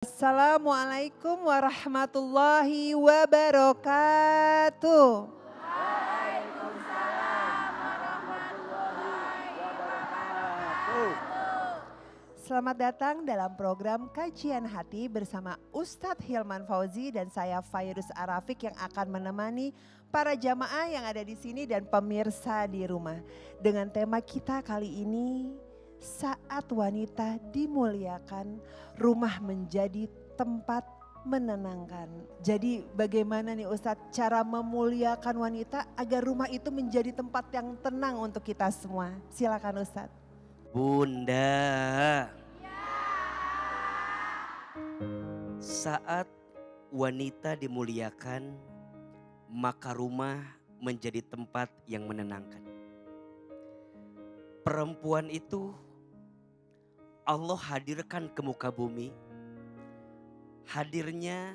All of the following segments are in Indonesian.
Assalamualaikum warahmatullahi wabarakatuh. Selamat datang dalam program Kajian Hati bersama Ustadz Hilman Fauzi dan saya Fairuz Arafik yang akan menemani para jamaah yang ada di sini dan pemirsa di rumah. Dengan tema kita kali ini, saat wanita dimuliakan, rumah menjadi tempat menenangkan. Jadi bagaimana nih Ustadz cara memuliakan wanita agar rumah itu menjadi tempat yang tenang untuk kita semua. Silakan Ustadz. Bunda, saat wanita dimuliakan, maka rumah menjadi tempat yang menenangkan. Perempuan itu Allah hadirkan ke muka bumi, hadirnya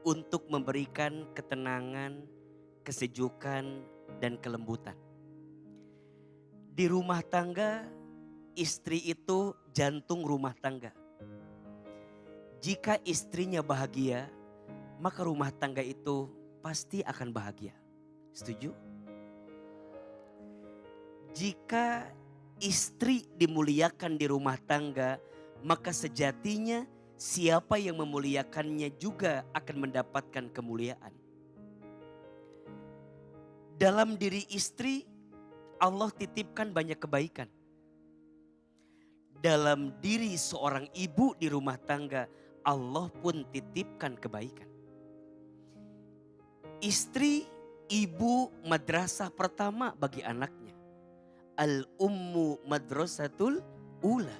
untuk memberikan ketenangan, kesejukan, dan kelembutan. Di rumah tangga, istri itu jantung rumah tangga. Jika istrinya bahagia, maka rumah tangga itu pasti akan bahagia. Setuju? Jika istri dimuliakan di rumah tangga, maka sejatinya siapa yang memuliakannya juga akan mendapatkan kemuliaan. Dalam diri istri, Allah titipkan banyak kebaikan. Dalam diri seorang ibu di rumah tangga, Allah pun titipkan kebaikan. Istri, ibu madrasah pertama bagi anaknya. Al-ummu madrasatul ula.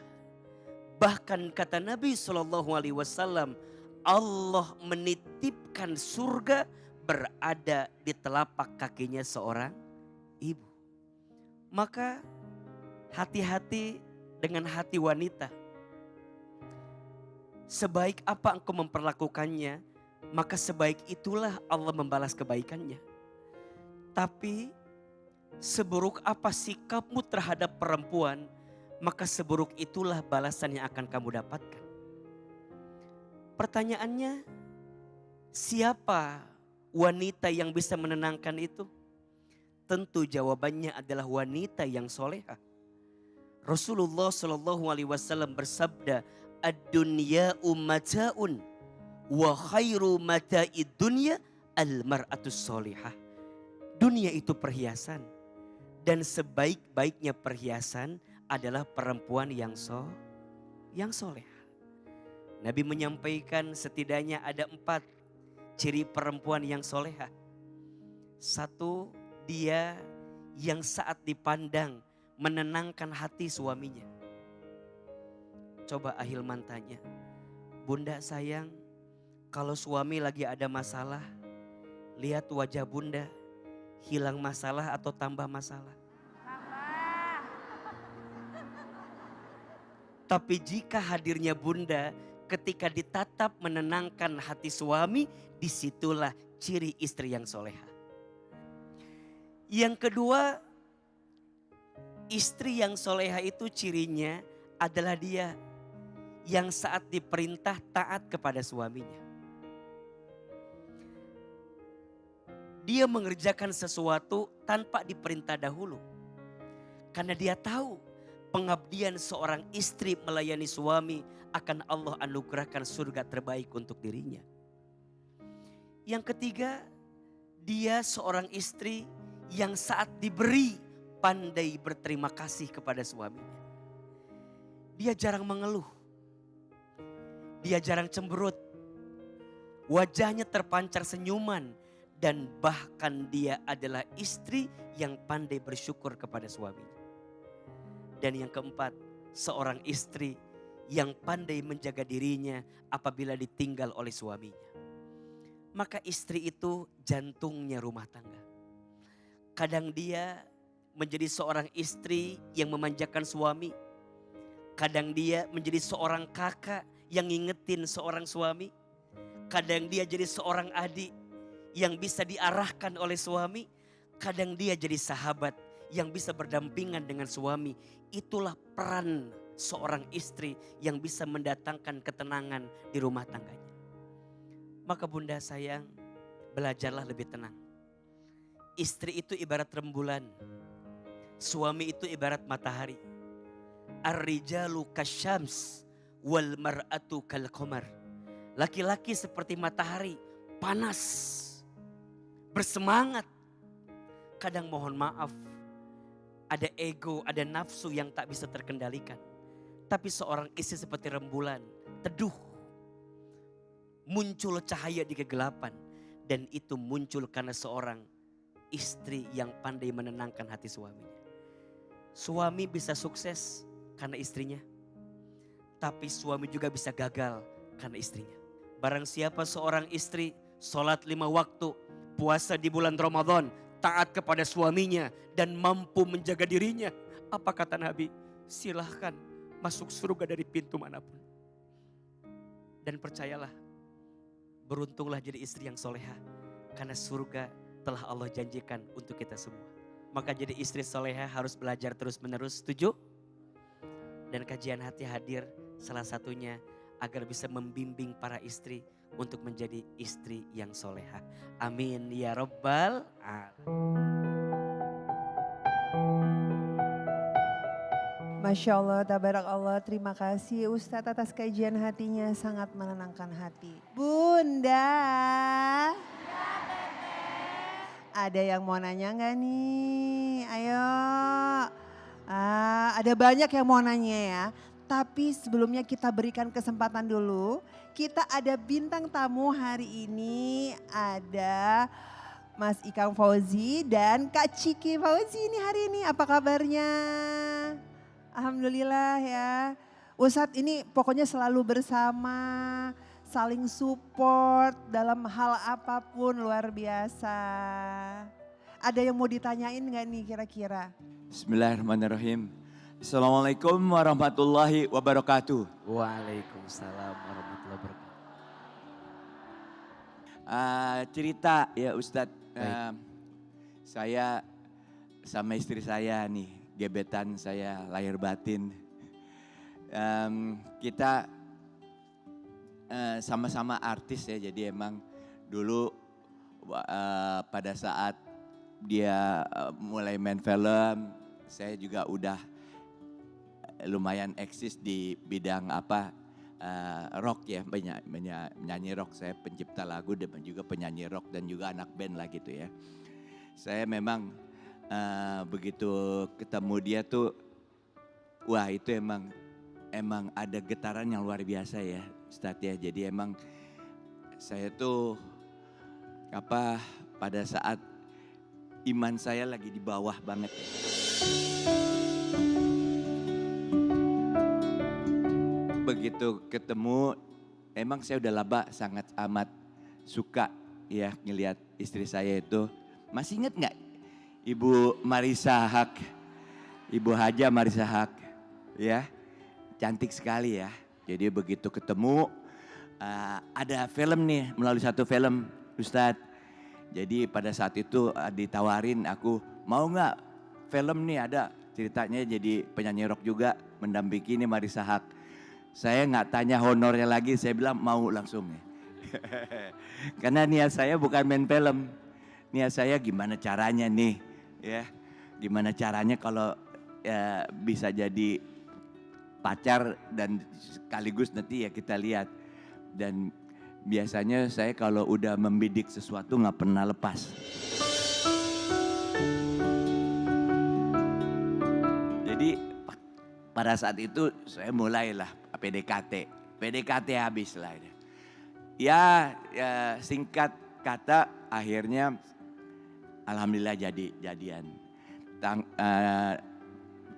Bahkan kata Nabi SAW, Allah menitipkan surga berada di telapak kakinya seorang ibu. Maka hati-hati dengan hati wanita. Sebaik apa engkau memperlakukannya, maka sebaik itulah Allah membalas kebaikannya. Tapi seburuk apa sikapmu terhadap perempuan, maka seburuk itulah balasan yang akan kamu dapatkan. Pertanyaannya, siapa wanita yang bisa menenangkan itu? Tentu jawabannya adalah wanita yang solehah. Rasulullah SAW bersabda, ad-dunya'u mata'un wa khairu mata'id dunya al-mar'atus solihah. Dunia itu perhiasan dan sebaik-baiknya perhiasan adalah perempuan yang soleh. Nabi menyampaikan setidaknya ada 4 ciri perempuan yang solehah. 1, dia yang saat dipandang menenangkan hati suaminya. Coba Ahilman tanya, Bunda sayang, kalau suami lagi ada masalah, lihat wajah Bunda, hilang masalah atau tambah masalah? Tapi jika hadirnya Bunda ketika ditatap menenangkan hati suami, disitulah ciri istri yang soleha. Yang kedua, istri yang soleha itu cirinya adalah dia yang saat diperintah taat kepada suaminya. Dia mengerjakan sesuatu tanpa diperintah dahulu. Karena dia tahu pengabdian seorang istri melayani suami akan Allah anugerahkan surga terbaik untuk dirinya. Yang ketiga, dia seorang istri yang saat diberi pandai berterima kasih kepada suaminya. Dia jarang mengeluh. Dia jarang cemberut. Wajahnya terpancar senyuman. Dan bahkan dia adalah istri yang pandai bersyukur kepada suaminya. Dan yang keempat, seorang istri yang pandai menjaga dirinya apabila ditinggal oleh suaminya. Maka istri itu jantungnya rumah tangga. Kadang dia menjadi seorang istri yang memanjakan suami. Kadang dia menjadi seorang kakak yang ngingetin seorang suami. Kadang dia jadi seorang adik yang bisa diarahkan oleh suami. Kadang dia jadi sahabat yang bisa berdampingan dengan suami. Itulah peran seorang istri yang bisa mendatangkan ketenangan di rumah tangganya. Maka bunda sayang, belajarlah lebih tenang. Istri itu ibarat rembulan, suami itu ibarat matahari. Ar-rijalu kasyams wal mar'atu kal qamar. Laki-laki seperti matahari, panas, bersemangat. Kadang mohon maaf, ada ego, ada nafsu yang tak bisa terkendalikan. Tapi seorang istri seperti rembulan, teduh. Muncul cahaya di kegelapan. Dan itu muncul karena seorang istri yang pandai menenangkan hati suaminya. Suami bisa sukses karena istrinya. Tapi suami juga bisa gagal karena istrinya. Barang siapa seorang istri sholat 5 waktu, puasa di bulan Ramadan, taat kepada suaminya dan mampu menjaga dirinya. Apa kata Nabi? Silahkan masuk surga dari pintu manapun. Dan percayalah, beruntunglah jadi istri yang soleha. Karena surga telah Allah janjikan untuk kita semua. Maka jadi istri soleha harus belajar terus menerus. Setuju? Dan kajian hati hadir salah satunya agar bisa membimbing para istri untuk menjadi istri yang soleha. Amin ya Rabbal Alamin. Masya Allah, tabarak Allah, terima kasih Ustadz atas kajian hatinya, sangat menenangkan hati. Bunda, ada yang mau nanya nggak nih? Ayo. Ada banyak yang mau nanya ya. Tapi sebelumnya kita berikan kesempatan dulu. Kita ada bintang tamu hari ini, ada Mas Ikang Fauzi dan Kak Ciki Fauzi ini hari ini. Apa kabarnya? Alhamdulillah ya. Ustadz ini pokoknya selalu bersama, saling support dalam hal apapun, luar biasa. Ada yang mau ditanyain gak nih kira-kira? Bismillahirrahmanirrahim. Assalamualaikum warahmatullahi wabarakatuh. Waalaikumsalam warahmatullahi wabarakatuh. Cerita ya Ustadz, saya sama istri saya nih, gebetan saya lahir batin. Kita sama-sama artis ya, jadi emang dulu pada saat dia mulai main film, saya juga udah lumayan eksis di bidang rock ya, menyanyi rock. Saya pencipta lagu dan juga penyanyi rock dan juga anak band lah gitu ya. Saya memang begitu ketemu dia tuh, wah itu emang ada getaran yang luar biasa ya Ustadz ya. Jadi emang saya tuh pada saat iman saya lagi di bawah banget ya. Begitu ketemu, emang saya udah lama sangat amat suka ya ngelihat istri saya itu. Masih inget gak Ibu Marisa Haq, Ibu Haja Marisa Haq ya, cantik sekali ya. Jadi begitu ketemu ada film nih, melalui satu film Ustadz. Jadi pada saat itu ditawarin aku, mau gak film nih ada ceritanya jadi penyanyi rock juga mendampingi nih Marisa Haq. Saya nggak tanya honornya lagi, saya bilang mau langsung nih. Karena niat saya bukan main film. Niat saya gimana caranya nih, ya. Gimana caranya kalau bisa jadi pacar dan sekaligus nanti ya kita lihat. Dan biasanya saya kalau udah membidik sesuatu nggak pernah lepas. Jadi pada saat itu saya mulailah PDKT habis lah. Ya singkat kata akhirnya alhamdulillah jadian.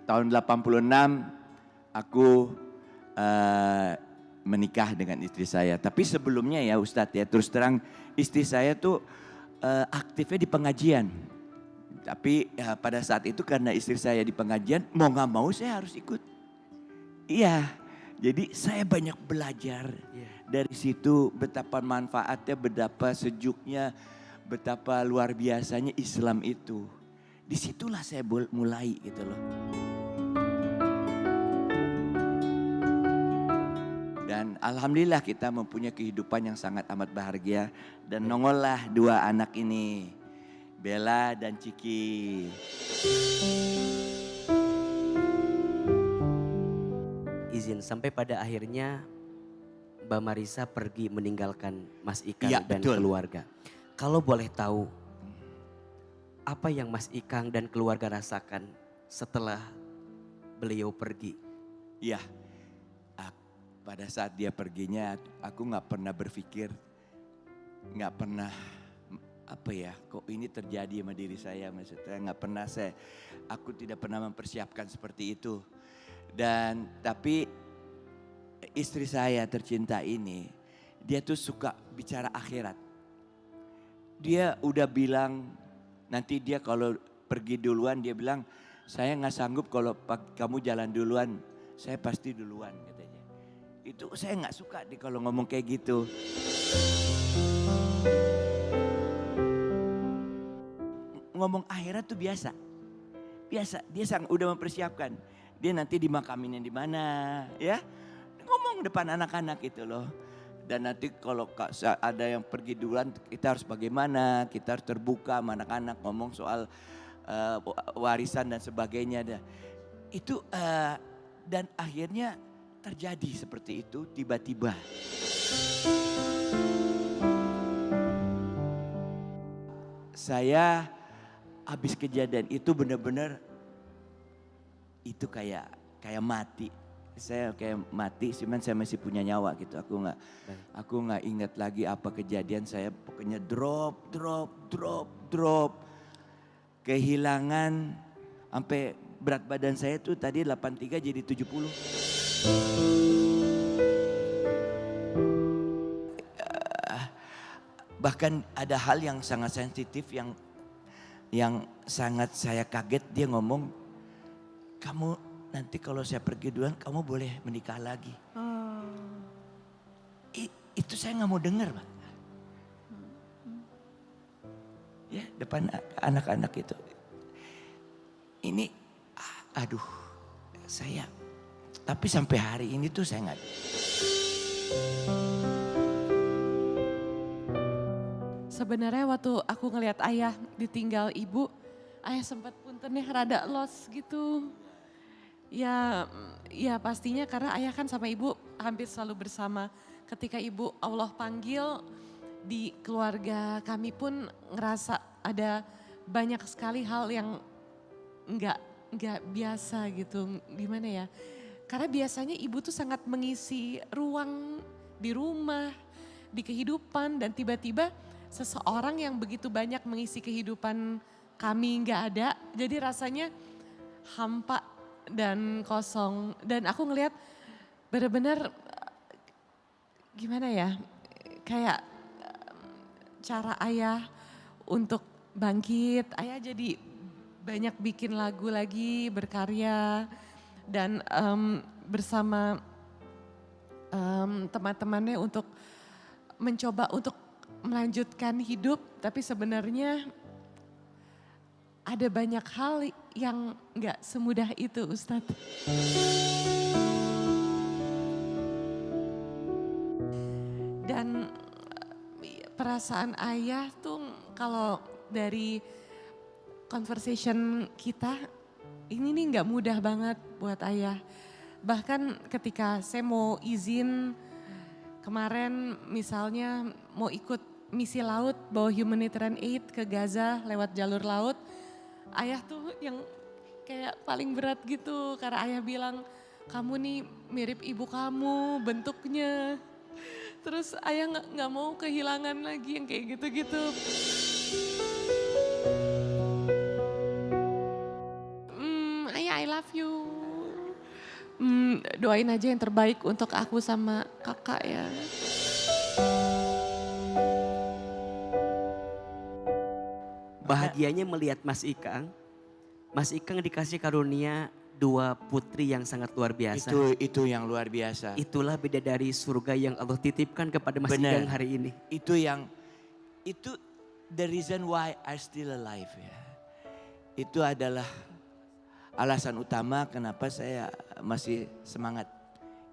Tahun 86 aku menikah dengan istri saya. Tapi sebelumnya ya Ustadz ya, terus terang istri saya tuh aktifnya di pengajian. Tapi pada saat itu karena istri saya di pengajian, mau gak mau saya harus ikut. Iya, jadi saya banyak belajar dari situ, betapa manfaatnya, betapa sejuknya, betapa luar biasanya Islam itu. Disitulah saya mulai gitu loh. alhamdulillah kita mempunyai kehidupan yang sangat amat bahagia. Dan nongollah 2 anak ini, Bella dan Ciki. Izin sampai pada akhirnya Mbak Marisa pergi meninggalkan Mas Ikang Iya, dan betul. keluarga. Kalau boleh tahu, apa yang Mas Ikang dan keluarga rasakan setelah beliau pergi? Ya, pada saat dia perginya aku nggak pernah berpikir, nggak pernah apa ya, kok ini terjadi sama diri saya, maksudnya nggak pernah aku tidak pernah mempersiapkan seperti itu. Dan tapi istri saya tercinta ini, dia tuh suka bicara akhirat. Dia udah bilang, nanti dia kalau pergi duluan dia bilang, saya nggak sanggup kalau kamu jalan duluan, saya pasti duluan katanya. Itu saya nggak suka deh kalau ngomong kayak gitu. Ngomong akhirat tuh biasa, dia udah mempersiapkan. Dia nanti dimakaminnya di mana, ya? Ngomong depan anak-anak gitu loh. Dan nanti kalau ada yang pergi duluan, kita harus bagaimana? Kita harus terbuka sama anak-anak, ngomong soal warisan dan sebagainya. Itu dan akhirnya terjadi seperti itu tiba-tiba. Saya habis kejadian itu benar-benar itu kayak mati. Saya kayak mati, cuman saya masih punya nyawa gitu. Aku nggak ingat lagi apa kejadian, saya pokoknya drop. Kehilangan sampai berat badan saya tuh tadi 83 jadi 70. Bahkan ada hal yang sangat sensitif yang sangat saya kaget, dia ngomong, kamu nanti kalau saya pergi duluan kamu boleh menikah lagi. Itu saya nggak mau dengar, Pak. Ya, depan anak-anak itu. Ini, aduh, saya. Tapi sampai hari ini tuh saya nggak. Sebenarnya waktu aku ngelihat ayah ditinggal ibu, ayah sempat puntennya rada los gitu. Ya pastinya karena ayah kan sama ibu hampir selalu bersama. Ketika ibu Allah panggil, di keluarga kami pun ngerasa ada banyak sekali hal yang nggak biasa gitu. Gimana ya? Karena biasanya ibu tuh sangat mengisi ruang di rumah, di kehidupan, dan tiba-tiba seseorang yang begitu banyak mengisi kehidupan kami nggak ada. Jadi rasanya hampa dan kosong. Dan aku ngelihat benar-benar gimana ya, kayak cara ayah untuk bangkit. Ayah jadi banyak bikin lagu lagi, berkarya, dan bersama teman-temannya untuk mencoba untuk melanjutkan hidup. Tapi sebenarnya ada banyak hal yang gak semudah itu, Ustadz. Dan perasaan ayah tuh kalau dari conversation kita, ini nih gak mudah banget buat ayah. Bahkan ketika saya mau izin kemarin misalnya mau ikut misi laut bawa humanitarian aid ke Gaza lewat jalur laut. Ayah tuh yang kayak paling berat gitu karena ayah bilang, kamu nih mirip ibu kamu bentuknya. Terus ayah nggak mau kehilangan lagi yang kayak gitu-gitu. Ayah, I love you. Doain aja yang terbaik untuk aku sama kakak ya. Bahagianya melihat Mas Ikang dikasih karunia 2 putri yang sangat luar biasa. Itu yang luar biasa. Itulah bidadari surga yang Allah titipkan kepada Mas Bener. Ikang hari ini. Itu the reason why I still alive ya. Itu adalah alasan utama kenapa saya masih semangat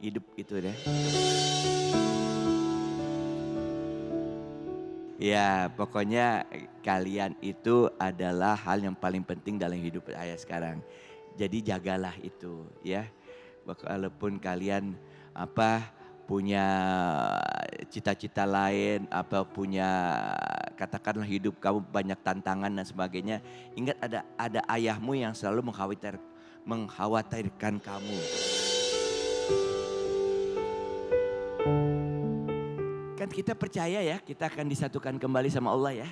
hidup itu deh. Ya pokoknya kalian itu adalah hal yang paling penting dalam hidup saya sekarang. Jadi jagalah itu ya. Walaupun kalian punya cita-cita lain, punya katakanlah hidup kamu banyak tantangan dan sebagainya. Ingat ada ayahmu yang selalu mengkhawatirkan kamu. Kan kita percaya ya kita akan disatukan kembali sama Allah ya.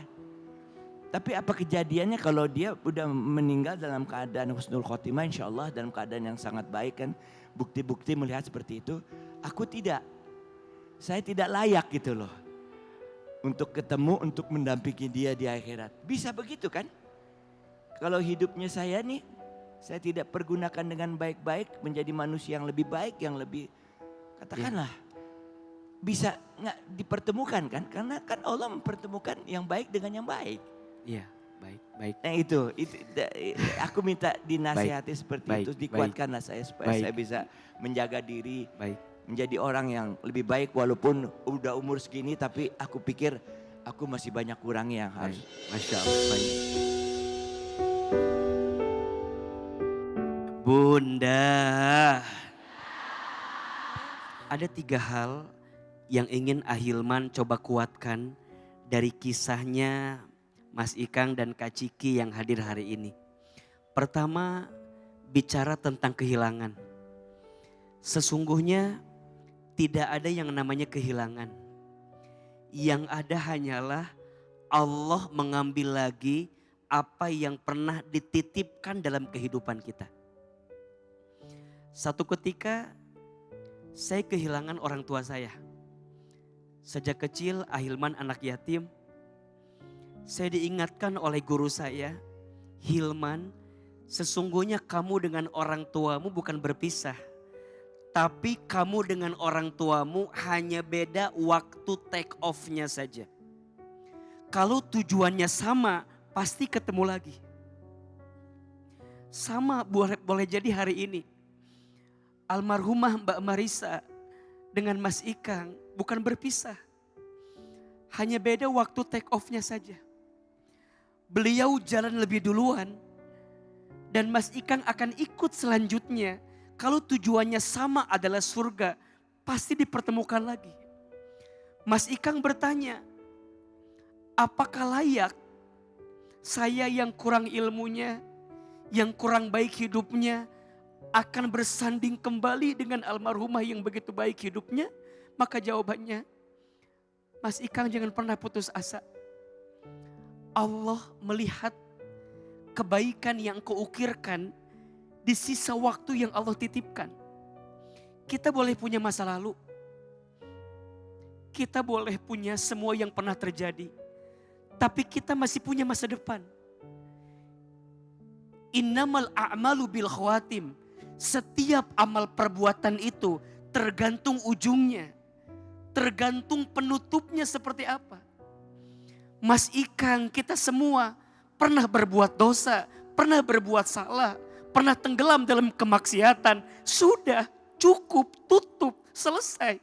Tapi apa kejadiannya kalau dia udah meninggal dalam keadaan husnul khotimah, insya Allah dalam keadaan yang sangat baik kan. Bukti-bukti melihat seperti itu. Aku tidak. Saya tidak layak gitu loh. Untuk ketemu, untuk mendampingi dia di akhirat. Bisa begitu kan? Kalau hidupnya saya nih, saya tidak pergunakan dengan baik-baik. Menjadi manusia yang lebih baik, yang lebih katakanlah. Bisa nggak dipertemukan kan? Karena kan Allah mempertemukan yang baik dengan yang baik. Iya, baik. Nah itu aku minta dinasihati seperti baik, itu, dikuatkanlah saya supaya baik. saya bisa menjaga diri, Baik. menjadi orang yang lebih baik walaupun udah umur segini, tapi aku pikir aku masih banyak kurangnya yang harus. Masya Allah. Baik. Bunda, ada 3 hal yang ingin Ahilman coba kuatkan dari kisahnya Mas Ikang dan Kak Ciki yang hadir hari ini. Pertama, bicara tentang kehilangan. Sesungguhnya tidak ada yang namanya kehilangan. Yang ada hanyalah Allah mengambil lagi apa yang pernah dititipkan dalam kehidupan kita. Satu ketika saya kehilangan orang tua saya. Sejak kecil Ahilman anak yatim. Saya diingatkan oleh guru saya, Hilman, sesungguhnya kamu dengan orang tuamu bukan berpisah. Tapi kamu dengan orang tuamu hanya beda waktu take off-nya saja. Kalau tujuannya sama, pasti ketemu lagi. Sama boleh jadi hari ini. Almarhumah Mbak Marisa dengan Mas Ikang bukan berpisah. Hanya beda waktu take off-nya saja. Beliau jalan lebih duluan dan Mas Ikang akan ikut selanjutnya. Kalau tujuannya sama adalah surga, pasti dipertemukan lagi. Mas Ikang bertanya, apakah layak saya yang kurang ilmunya, yang kurang baik hidupnya, akan bersanding kembali dengan almarhumah yang begitu baik hidupnya? Maka jawabannya, Mas Ikang jangan pernah putus asa. Allah melihat kebaikan yang kau ukirkan di sisa waktu yang Allah titipkan. Kita boleh punya masa lalu. Kita boleh punya semua yang pernah terjadi. Tapi kita masih punya masa depan. Innamal a'malu bil khawatim. Setiap amal perbuatan itu tergantung ujungnya. Tergantung penutupnya seperti apa. Mas Ikang, kita semua pernah berbuat dosa, pernah berbuat salah, pernah tenggelam dalam kemaksiatan. Sudah, cukup, tutup, selesai.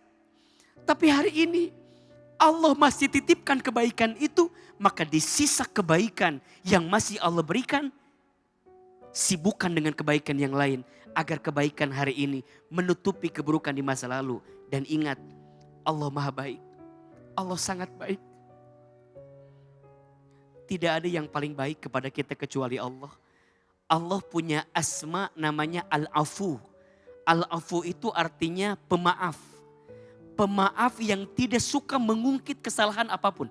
Tapi hari ini Allah masih titipkan kebaikan itu, maka di sisa kebaikan yang masih Allah berikan, sibukkan dengan kebaikan yang lain. Agar kebaikan hari ini menutupi keburukan di masa lalu. Dan ingat, Allah maha baik. Allah sangat baik. Tidak ada yang paling baik kepada kita kecuali Allah. Allah punya asma namanya Al-Afu. Al-Afu itu artinya pemaaf. Pemaaf yang tidak suka mengungkit kesalahan apapun.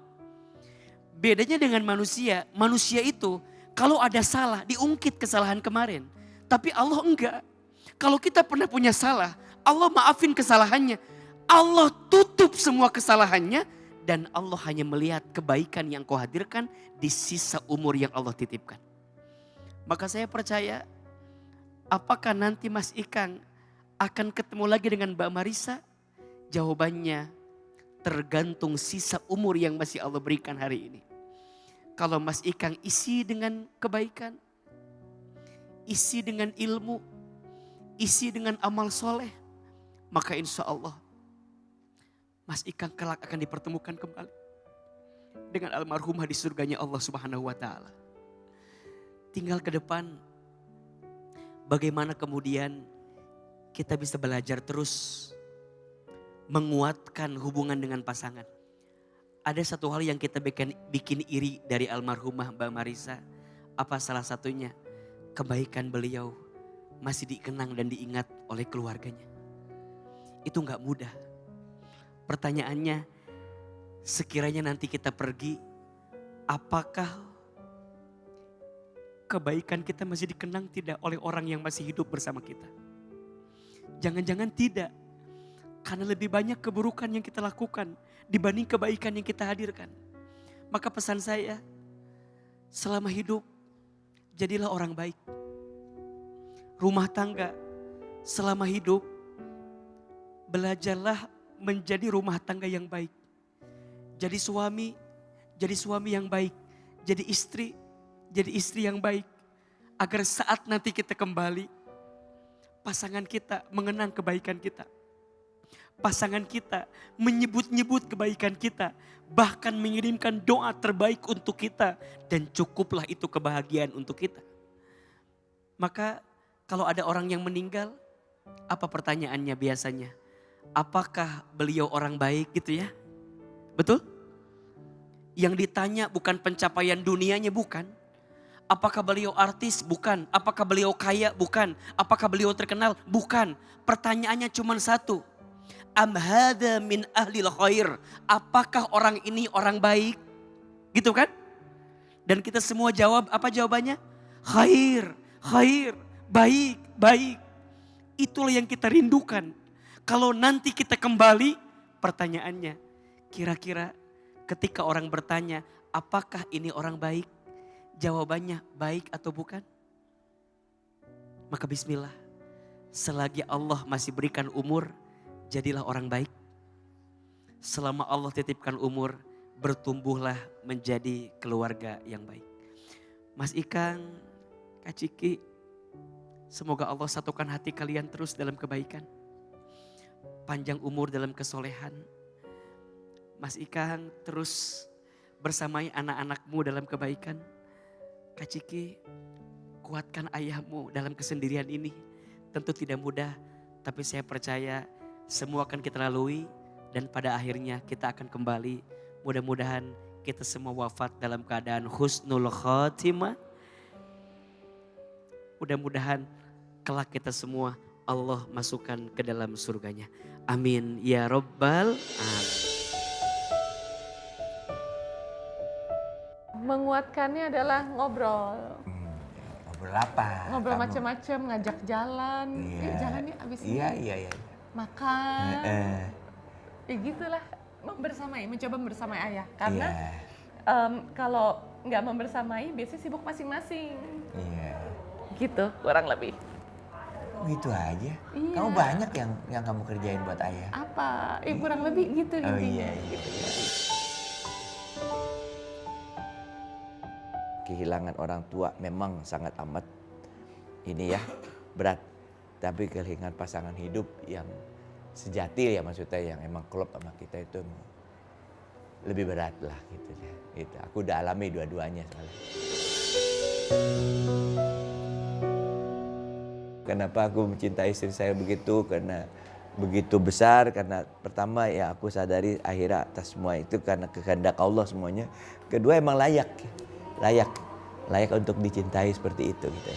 Bedanya dengan manusia. Manusia itu kalau ada salah diungkit kesalahan kemarin. Tapi Allah enggak. Kalau kita pernah punya salah, Allah maafin kesalahannya. Allah tutup semua kesalahannya. Dan Allah hanya melihat kebaikan yang kau hadirkan di sisa umur yang Allah titipkan. Maka saya percaya, apakah nanti Mas Ikang akan ketemu lagi dengan Mbak Marisa? Jawabannya tergantung sisa umur yang masih Allah berikan hari ini. Kalau Mas Ikang isi dengan kebaikan, isi dengan ilmu, isi dengan amal soleh, maka insya Allah Mas Ikang kelak akan dipertemukan kembali dengan almarhumah di surganya Allah Subhanahu wa taala. Tinggal ke depan bagaimana kemudian kita bisa belajar terus menguatkan hubungan dengan pasangan. Ada satu hal yang kita bikin iri dari almarhumah Mbak Marisa. Apa salah satunya? Kebaikan beliau masih dikenang dan diingat oleh keluarganya. Itu gak mudah. Pertanyaannya, sekiranya nanti kita pergi, apakah kebaikan kita masih dikenang tidak oleh orang yang masih hidup bersama kita? Jangan-jangan tidak. Karena lebih banyak keburukan yang kita lakukan dibanding kebaikan yang kita hadirkan. Maka pesan saya, selama hidup jadilah orang baik. Rumah tangga selama hidup belajarlah menjadi rumah tangga yang baik. Jadi suami yang baik. Jadi istri yang baik. Agar saat nanti kita kembali, pasangan kita mengenang kebaikan kita. Pasangan kita menyebut-nyebut kebaikan kita. Bahkan mengirimkan doa terbaik untuk kita. Dan cukuplah itu kebahagiaan untuk kita. Maka kalau ada orang yang meninggal, apa pertanyaannya biasanya? Apakah beliau orang baik gitu ya? Betul? Yang ditanya bukan pencapaian dunianya, bukan. Apakah beliau artis? Bukan. Apakah beliau kaya? Bukan. Apakah beliau terkenal? Bukan. Pertanyaannya cuma satu. Am hadza min ahlil khair? Apakah orang ini orang baik? Gitu kan? Dan kita semua jawab, apa jawabannya? Khair, baik. Itulah yang kita rindukan. Kalau nanti kita kembali, pertanyaannya, kira-kira ketika orang bertanya, apakah ini orang baik? Jawabannya baik atau bukan? Maka bismillah, selagi Allah masih berikan umur, jadilah orang baik. Selama Allah titipkan umur, bertumbuhlah menjadi keluarga yang baik. Mas Ikang, Kak Ciki, semoga Allah satukan hati kalian terus dalam kebaikan. Panjang umur dalam kesolehan. Mas Ikang terus bersamai anak-anakmu dalam kebaikan. Kak Ciki, kuatkan ayahmu dalam kesendirian ini. Tentu tidak mudah, tapi saya percaya semua akan kita lalui. Dan pada akhirnya kita akan kembali. Mudah-mudahan kita semua wafat dalam keadaan husnul khatimah. Mudah-mudahan kelak kita semua Allah masukkan ke dalam surganya. Amin ya Rabbal alamin. Menguatkannya adalah ngobrol. Ngobrol apa? Ngobrol Kamu? macam-macam, ngajak jalan. Iya. Yuk jalan yuk abis ini. Iya. Makan. Ya gitulah, mencoba membersamai ayah. Karena kalau nggak membersamai biasanya sibuk masing-masing. Iya. Gitu kurang lebih. Gitu aja. Iya. Kamu banyak yang kamu kerjain buat ayah. Apa? Kurang lebih gitu Oh intinya. iya. Gitu. Kehilangan orang tua memang sangat amat ini ya berat. Tapi kehilangan pasangan hidup yang sejati ya, maksudnya yang emang klop sama kita itu lebih berat lah gitu ya. Gitu. Aku udah alami dua-duanya soalnya. Kenapa aku mencintai istri saya begitu? Karena begitu besar, karena pertama ya aku sadari akhirnya atas semua itu karena kehendak Allah semuanya. Kedua emang layak untuk dicintai seperti itu gitu.